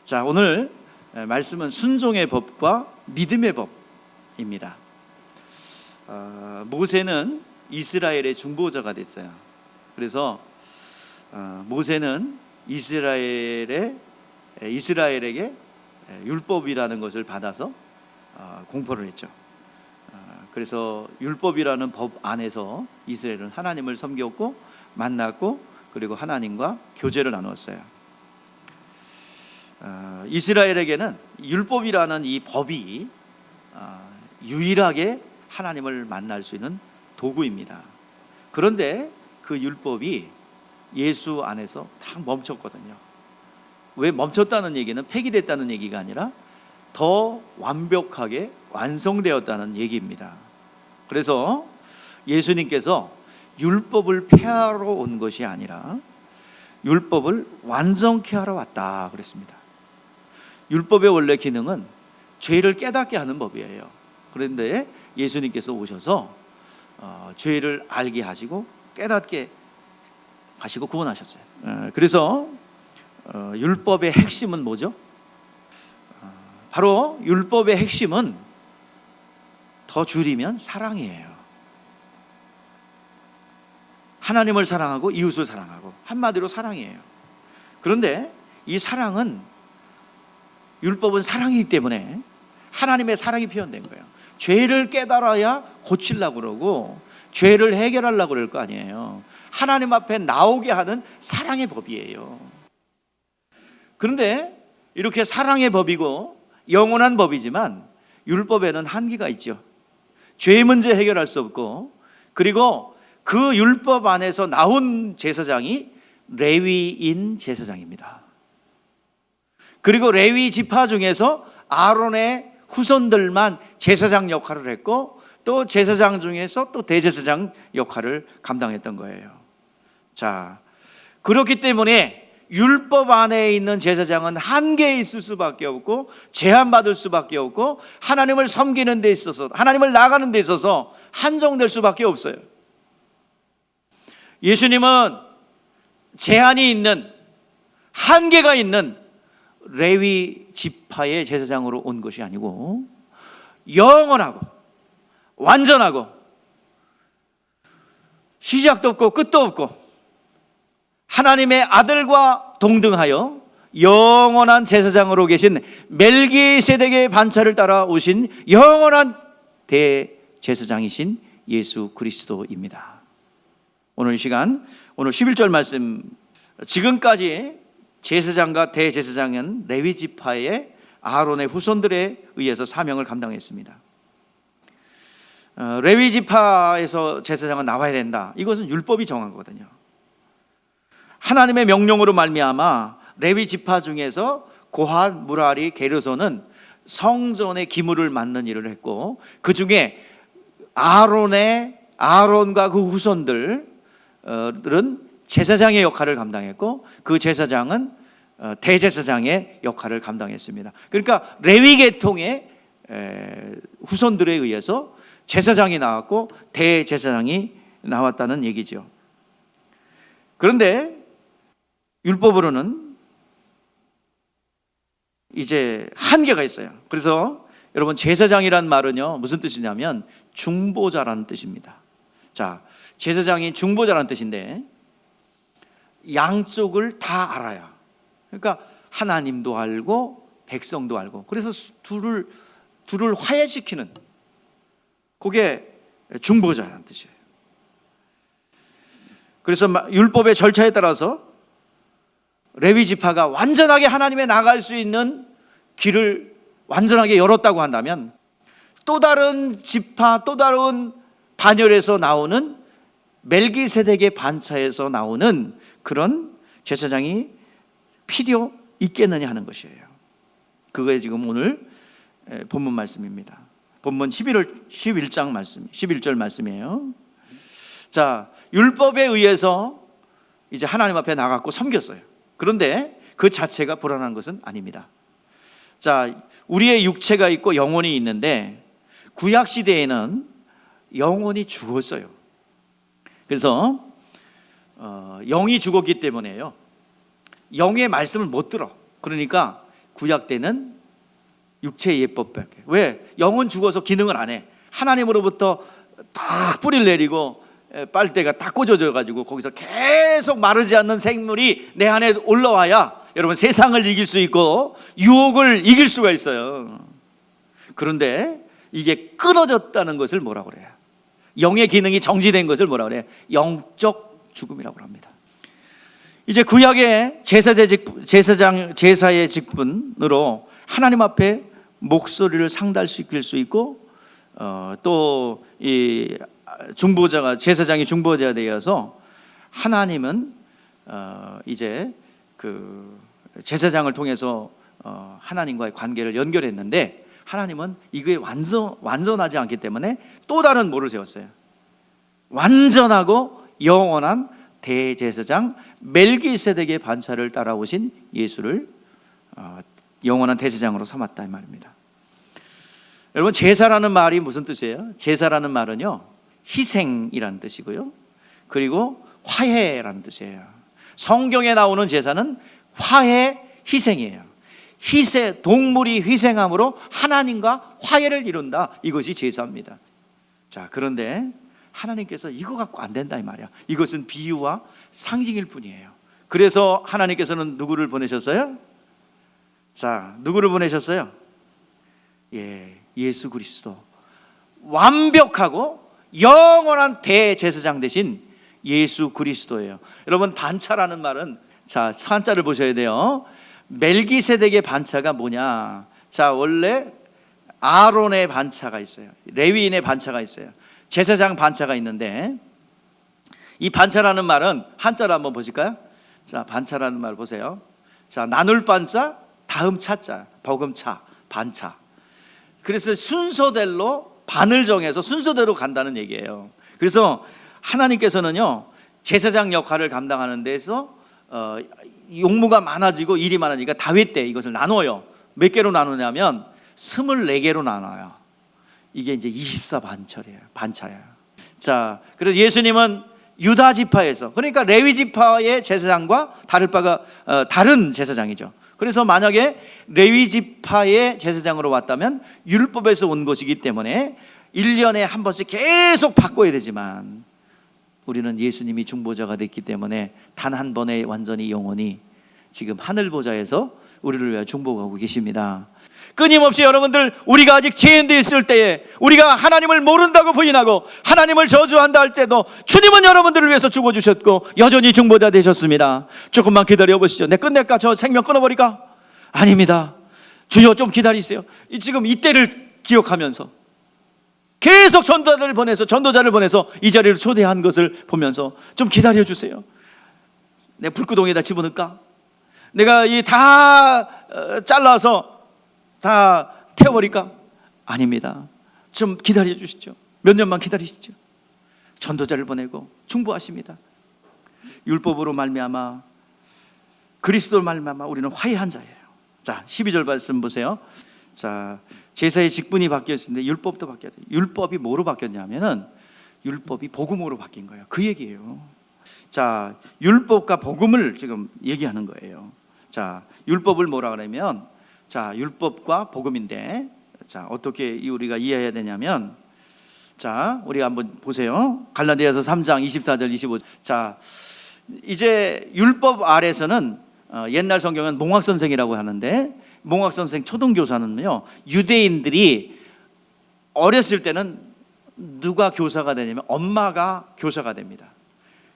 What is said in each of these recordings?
자, 오늘 말씀은 순종의 법과 믿음의 법입니다. 모세는 이스라엘의 중보자가 됐어요. 그래서 모세는 이스라엘에게 율법이라는 것을 받아서 공포를 했죠. 그래서 율법이라는 법 안에서 이스라엘은 하나님을 섬겼고 만났고, 그리고 하나님과 교제를 나누었어요. 이스라엘에게는 율법이라는 이 법이 유일하게 하나님을 만날 수 있는 도구입니다. 그런데 그 율법이 예수 안에서 딱 멈췄거든요. 왜 멈췄다는 얘기는 폐기됐다는 얘기가 아니라 더 완벽하게 완성되었다는 얘기입니다. 그래서 예수님께서 율법을 폐하러 온 것이 아니라 율법을 완성케 하러 왔다 그랬습니다. 율법의 원래 기능은 죄를 깨닫게 하는 법이에요. 그런데 예수님께서 오셔서 죄를 알게 하시고 깨닫게 하시고 구원하셨어요. 그래서 율법의 핵심은 뭐죠? 바로 율법의 핵심은 더 줄이면 사랑이에요. 하나님을 사랑하고 이웃을 사랑하고, 한마디로 사랑이에요. 그런데 이 사랑은, 율법은 사랑이기 때문에 하나님의 사랑이 표현된 거예요. 죄를 깨달아야 고치려고 그러고 죄를 해결하려고 그럴 거 아니에요. 하나님 앞에 나오게 하는 사랑의 법이에요. 그런데 이렇게 사랑의 법이고 영원한 법이지만 율법에는 한계가 있죠. 죄 문제 해결할 수 없고, 그리고 그 율법 안에서 나온 제사장이 레위인 제사장입니다. 그리고 레위 지파 중에서 아론의 후손들만 제사장 역할을 했고, 또 제사장 중에서 또 대제사장 역할을 감당했던 거예요. 자, 그렇기 때문에 율법 안에 있는 제사장은 한계에 있을 수밖에 없고 제한받을 수밖에 없고, 하나님을 섬기는 데 있어서, 하나님을 나가는 데 있어서 한정될 수밖에 없어요. 예수님은 제한이 있는, 한계가 있는 레위 지파의 제사장으로 온 것이 아니고 영원하고 완전하고 시작도 없고 끝도 없고 하나님의 아들과 동등하여 영원한 제사장으로 계신 멜기세덱의 반차를 따라 오신 영원한 대제사장이신 예수 그리스도입니다. 오늘 이 시간, 오늘 11절 말씀, 지금까지 제사장과 대제사장은 레위 지파의 아론의 후손들에 의해서 사명을 감당했습니다. 레위 지파에서 제사장은 나와야 된다, 이것은 율법이 정한 거거든요. 하나님의 명령으로 말미암아 레위 지파 중에서 고핫, 무라리, 게르손은 성전의 기물을 맡는 일을 했고, 그 중에 아론과 그 후손들은 제사장의 역할을 감당했고, 그 제사장은 대제사장의 역할을 감당했습니다. 그러니까 레위 계통의 후손들에 의해서 제사장이 나왔고 대제사장이 나왔다는 얘기죠. 그런데 율법으로는 이제 한계가 있어요. 그래서 여러분, 제사장이란 말은요, 무슨 뜻이냐면 중보자라는 뜻입니다. 자, 제사장이 중보자라는 뜻인데 양쪽을 다 알아야, 그러니까 하나님도 알고 백성도 알고, 그래서 둘을 화해시키는, 그게 중보자라는 뜻이에요. 그래서 율법의 절차에 따라서 레위 지파가 완전하게 하나님에 나갈 수 있는 길을 완전하게 열었다고 한다면, 또 다른 지파, 또 다른 반열에서 나오는 멜기세덱의 반차에서 나오는 그런 제사장이 필요 있겠느냐 하는 것이에요. 그거에 지금 오늘 본문 말씀입니다. 본문 11장 말씀, 11절 말씀이에요. 자, 율법에 의해서 이제 하나님 앞에 나갔고 섬겼어요. 그런데 그 자체가 불안한 것은 아닙니다. 자, 우리의 육체가 있고 영혼이 있는데 구약 시대에는 영혼이 죽었어요. 그래서 영이 죽었기 때문에요, 영의 말씀을 못 들어. 그러니까 구약 때는 육체의 예법밖에. 왜? 영은 죽어서 기능을 안 해. 하나님으로부터 딱 뿌리를 내리고 빨대가 딱 꽂아져 가지고 거기서 계속 마르지 않는 생물이 내 안에 올라와야 여러분 세상을 이길 수 있고 유혹을 이길 수가 있어요. 그런데 이게 끊어졌다는 것을 뭐라고 그래요? 영의 기능이 정지된 것을 뭐라고 그래요? 영적 죽음이라고 합니다. 이제 구약의 제사의 직분으로 하나님 앞에 목소리를 상달시킬 수 있고 또 이 중보자가 제사장이 중보자가 되어서 하나님은 이제 그 제사장을 통해서 하나님과의 관계를 연결했는데 하나님은 이게 완전하지 않기 때문에 또 다른 뭐를 세웠어요? 완전하고 영원한 대제사장 멜기세덱의 반차를 따라오신 예수를 영원한 대제사장으로 삼았다 이 말입니다. 여러분 제사라는 말이 무슨 뜻이에요? 제사라는 말은요 희생이라는 뜻이고요 그리고 화해라는 뜻이에요. 성경에 나오는 제사는 화해 희생이에요. 동물이 희생함으로 하나님과 화해를 이룬다. 이것이 제사입니다. 자, 그런데 하나님께서 이거 갖고 안 된다 이 말이야. 이것은 비유와 상징일 뿐이에요. 그래서 하나님께서는 누구를 보내셨어요? 자, 누구를 보내셨어요? 예수 그리스도. 완벽하고 영원한 대제사장 되신 예수 그리스도예요. 여러분 반차라는 말은 자, 한자를 보셔야 돼요. 멜기세덱의 반차가 뭐냐? 자, 원래 아론의 반차가 있어요. 레위인의 반차가 있어요. 제사장 반차가 있는데 이 반차라는 말은 한자로 한번 보실까요? 자, 반차라는 말 보세요. 자, 나눌 반차, 다음 차자, 버금차, 반차. 그래서 순서대로 반을 정해서 순서대로 간다는 얘기예요. 그래서 하나님께서는요 제사장 역할을 감당하는 데서 용무가 많아지고 일이 많아지니까 다윗 때 이것을 나눠요. 몇 개로 나누냐면 24개로 나눠요. 이게 이제 24반차예요. 반차예요. 자, 그래서 예수님은 유다 지파에서 그러니까 레위 지파의 제사장과 다를 바가 다른 제사장이죠. 그래서 만약에 레위 지파의 제사장으로 왔다면 율법에서 온 것이기 때문에 1년에 한 번씩 계속 바꿔야 되지만 우리는 예수님이 중보자가 됐기 때문에 단 한 번에 완전히 영원히 지금 하늘 보좌에서 우리를 위하여 중보하고 계십니다. 끊임없이 여러분들 우리가 아직 죄인되어 있을 때에 우리가 하나님을 모른다고 부인하고 하나님을 저주한다 할 때도 주님은 여러분들을 위해서 죽어주셨고 여전히 중보자 되셨습니다. 조금만 기다려보시죠. 내 끝낼까? 저 생명 끊어버릴까? 아닙니다. 주여 좀 기다리세요. 지금 이때를 기억하면서 계속 전도자를 보내서 이 자리를 초대한 것을 보면서 좀 기다려주세요. 내 불구덩이에다 집어넣을까? 내가 이 다 잘라서 다 태워버릴까? 아닙니다. 좀 기다려 주시죠. 몇 년만 기다리시죠. 전도자를 보내고 중보하십니다. 율법으로 말미암아 그리스도로 말미암아 우리는 화해한 자예요. 자, 12절 말씀 보세요. 자, 제사의 직분이 바뀌었는데 율법도 바뀌었어요. 율법이 뭐로 바뀌었냐면은 율법이 복음으로 바뀐 거예요. 그 얘기예요. 자, 율법과 복음을 지금 얘기하는 거예요. 자, 율법을 뭐라 그러면 자, 율법과 복음인데 자, 어떻게 우리가 이해해야 되냐면 자, 우리가 한번 보세요. 갈라디아서 3장 24절 25절. 자, 이제 율법 아래서는 옛날 성경은 몽학선생이라고 하는데 몽학선생 초등교사는요 유대인들이 어렸을 때는 누가 교사가 되냐면 엄마가 교사가 됩니다.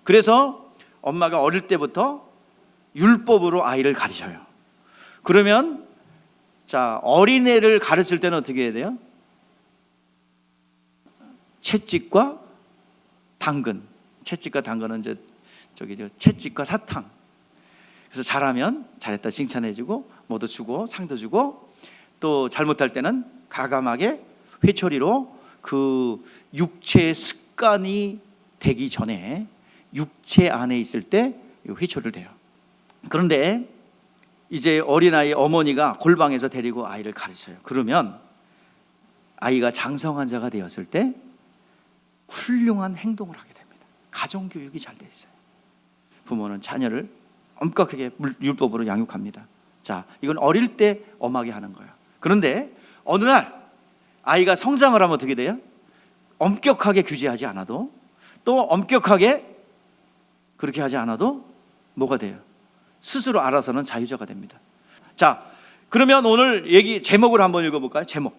그래서 엄마가 어릴 때부터 율법으로 아이를 가르쳐요. 그러면 자, 어린애를 가르칠 때는 어떻게 해야 돼요? 채찍과 당근. 채찍과 당근은 이제 채찍과 사탕. 그래서 잘하면 잘했다 칭찬해주고 뭐도 주고 상도 주고 또 잘못할 때는 가감하게 회초리로 그 육체의 습관이 되기 전에 육체 안에 있을 때 회초리를 대요. 그런데 이제 어린아이 어머니가 골방에서 데리고 아이를 가르쳐요. 그러면 아이가 장성한 자가 되었을 때 훌륭한 행동을 하게 됩니다. 가정교육이 잘 돼 있어요. 부모는 자녀를 엄격하게 율법으로 양육합니다. 자, 이건 어릴 때 엄하게 하는 거예요. 그런데 어느 날 아이가 성장을 하면 어떻게 돼요? 엄격하게 규제하지 않아도, 또 엄격하게 그렇게 하지 않아도 뭐가 돼요? 스스로 알아서는 자유자가 됩니다. 자, 그러면 오늘 얘기 제목을 한번 읽어볼까요? 제목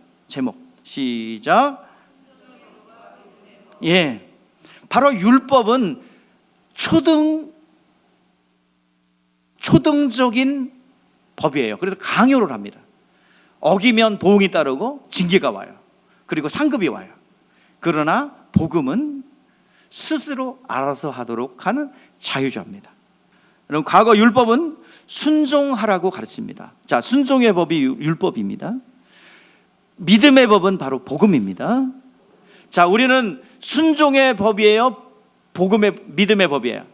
시작. 예, 바로 율법은 초등적인 법이에요. 그래서 강요를 합니다. 어기면 보응이 따르고 징계가 와요. 그리고 상급이 와요. 그러나 복음은 스스로 알아서 하도록 하는 자유자입니다. 여러분, 과거 율법은 순종하라고 가르칩니다. 자, 순종의 법이 율법입니다. 믿음의 법은 바로 복음입니다. 자, 우리는 순종의 법이에요? 믿음의 법이에요?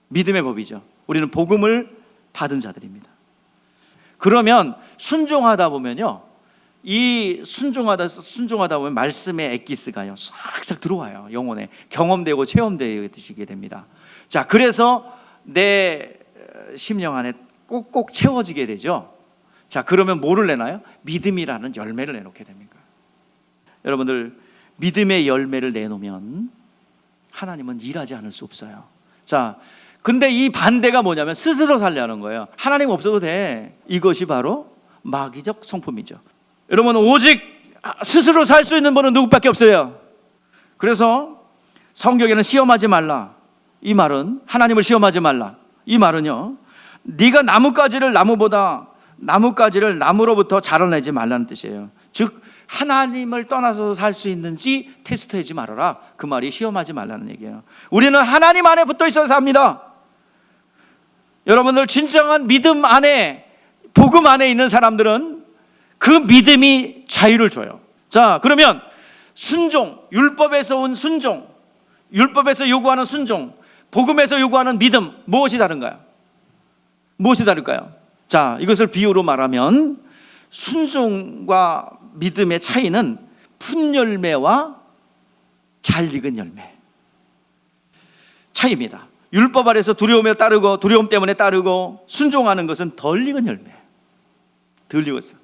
믿음의 법이죠. 우리는 복음을 받은 자들입니다. 그러면 순종하다 보면요, 이 순종하다 보면 말씀의 엑기스가요 싹싹 들어와요. 영혼에 경험되고 체험되게 됩니다. 자, 그래서 내 심령 안에 꼭꼭 채워지게 되죠. 자, 그러면 뭐를 내나요? 믿음이라는 열매를 내놓게 됩니다. 여러분들, 믿음의 열매를 내놓으면 하나님은 일하지 않을 수 없어요. 자, 근데 이 반대가 뭐냐면 스스로 살려는 거예요. 하나님 없어도 돼. 이것이 바로 마귀적 성품이죠. 여러분, 오직 스스로 살 수 있는 분은 누구밖에 없어요. 그래서 성경에는 시험하지 말라, 이 말은, 하나님을 시험하지 말라, 이 말은요, 네가 나뭇가지를 나무로부터 자라내지 말라는 뜻이에요. 즉 하나님을 떠나서 살 수 있는지 테스트하지 말아라, 그 말이 시험하지 말라는 얘기예요. 우리는 하나님 안에 붙어 있어서 삽니다. 여러분들, 진정한 믿음 안에, 복음 안에 있는 사람들은 그 믿음이 자유를 줘요. 자, 그러면 순종, 율법에서 온 순종, 율법에서 요구하는 순종, 복음에서 요구하는 믿음, 무엇이 다른가요? 무엇이 다를까요? 자, 이것을 비유로 말하면 순종과 믿음의 차이는 푼열매와 잘 익은 열매 차이입니다. 율법 아래서 두려움에 따르고, 두려움 때문에 따르고, 순종하는 것은 덜 익은 열매, 덜 익었어.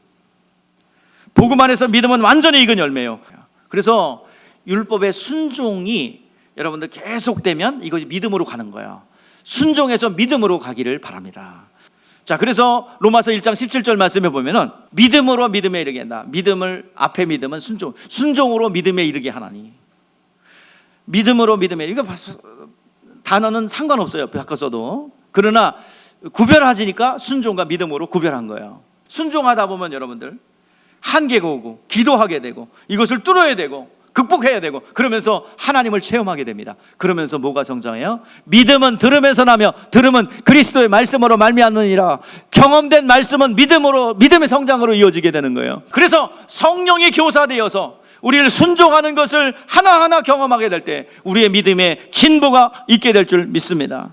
복음 안에서 믿음은 완전히 익은 열매예요. 그래서 율법의 순종이 여러분들 계속되면 이것이 믿음으로 가는 거예요. 순종해서 믿음으로 가기를 바랍니다. 자, 그래서 로마서 1장 17절 말씀에 보면은 믿음으로 믿음에 이르게 한다. 앞에 믿음은 순종으로 믿음에 이르게 하나니. 믿음으로 믿음에, 이거 단어는 상관없어요, 바꿔서도. 그러나 구별하지니까 순종과 믿음으로 구별한 거예요. 순종하다 보면 여러분들 한계가 오고, 기도하게 되고, 이것을 뚫어야 되고, 극복해야 되고, 그러면서 하나님을 체험하게 됩니다. 그러면서 뭐가 성장해요? 믿음은 들으면서 나며, 들음은 그리스도의 말씀으로 말미암느니라. 경험된 말씀은 믿음의 성장으로 이어지게 되는 거예요. 그래서 성령이 교사되어서 우리를 순종하는 것을 하나하나 경험하게 될 때 우리의 믿음에 진보가 있게 될 줄 믿습니다.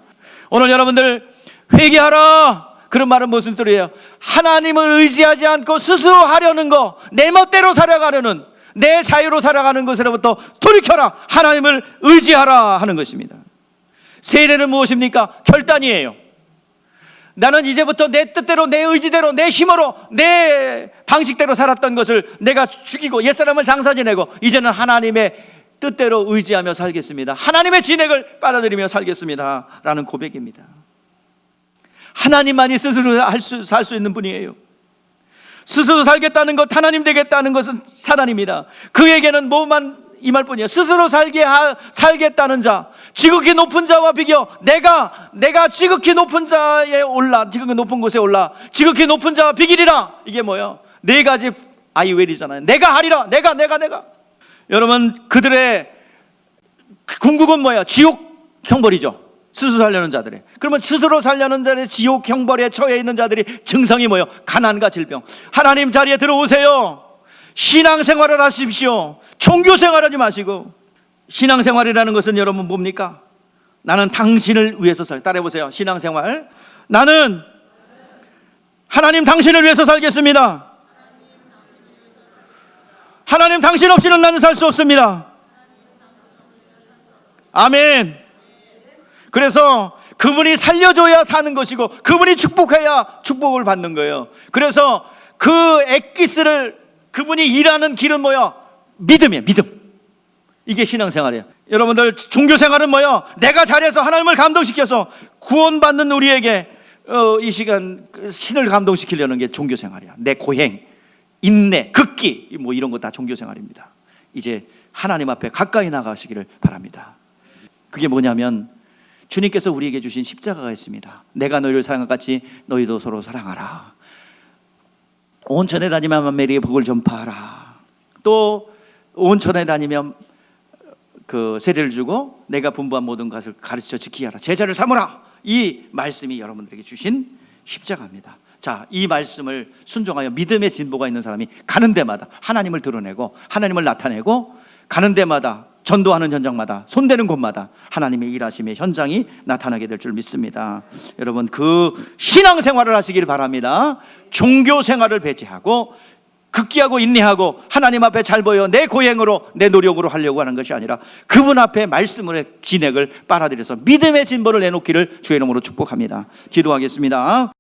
오늘 여러분들, 회개하라, 그런 말은 무슨 소리예요? 하나님을 의지하지 않고 스스로 하려는 거, 내 멋대로 살아가려는, 내 자유로 살아가는 것으로부터 돌이켜라, 하나님을 의지하라 하는 것입니다. 세례는 무엇입니까? 결단이에요. 나는 이제부터 내 뜻대로, 내 의지대로, 내 힘으로, 내 방식대로 살았던 것을 내가 죽이고 옛사람을 장사 지내고 이제는 하나님의 뜻대로 의지하며 살겠습니다. 하나님의 진액을 받아들이며 살겠습니다 라는 고백입니다. 하나님만이 스스로 살 수 있는 분이에요. 스스로 살겠다는 것, 하나님 되겠다는 것은 사단입니다. 그에게는 뭐만 임할 뿐이에요. 스스로 살겠다는 자, 지극히 높은 자와 비교, 내가 지극히 높은 자에 올라, 지극히 높은 곳에 올라 지극히 높은 자와 비기리라. 이게 뭐예요? 네 가지 아이웰이잖아요. 내가 하리라. 내가. 여러분, 그들의 궁극은 뭐예요? 지옥 형벌이죠. 스스로 살려는 자들의. 그러면 스스로 살려는 자들의 지옥 형벌에 처해 있는 자들이 증상이 뭐예요? 가난과 질병. 하나님 자리에 들어오세요. 신앙생활을 하십시오. 종교생활하지 마시고. 신앙생활이라는 것은 여러분 뭡니까? 나는 당신을 위해서 따라해보세요. 신앙생활, 나는 하나님 당신을 위해서 살겠습니다. 하나님 당신 없이는 나는 살 수 없습니다. 아멘. 그래서 그분이 살려줘야 사는 것이고 그분이 축복해야 축복을 받는 거예요. 그래서 그 엑기스를 그분이 일하는 길은 뭐야? 믿음이에요. 믿음. 이게 신앙생활이에요. 여러분들 종교생활은 뭐예요? 내가 잘해서 하나님을 감동시켜서 구원받는 우리에게 이 시간 신을 감동시키려는 게 종교생활이야. 내 고행, 인내, 극기 뭐 이런 거 다 종교생활입니다. 이제 하나님 앞에 가까이 나가시기를 바랍니다. 그게 뭐냐면 주님께서 우리에게 주신 십자가가 있습니다. 내가 너희를 사랑한 같이 너희도 서로 사랑하라. 온천에 다니면 만매리의 복을 전파하라. 또 온천에 다니면 그 세례를 주고 내가 분부한 모든 것을 가르쳐 지키게 하라. 제자를 삼으라. 이 말씀이 여러분들에게 주신 십자가입니다. 자, 이 말씀을 순종하여 믿음의 진보가 있는 사람이 가는 데마다 하나님을 드러내고 하나님을 나타내고 가는 데마다 전도하는 현장마다 손대는 곳마다 하나님의 일하심의 현장이 나타나게 될 줄 믿습니다. 여러분 그 신앙생활을 하시길 바랍니다. 종교생활을 배제하고 극기하고 인내하고 하나님 앞에 잘 보여 내 고행으로 내 노력으로 하려고 하는 것이 아니라 그분 앞에 말씀의 진액을 빨아들여서 믿음의 진보를 내놓기를 주의 이름으로 축복합니다. 기도하겠습니다.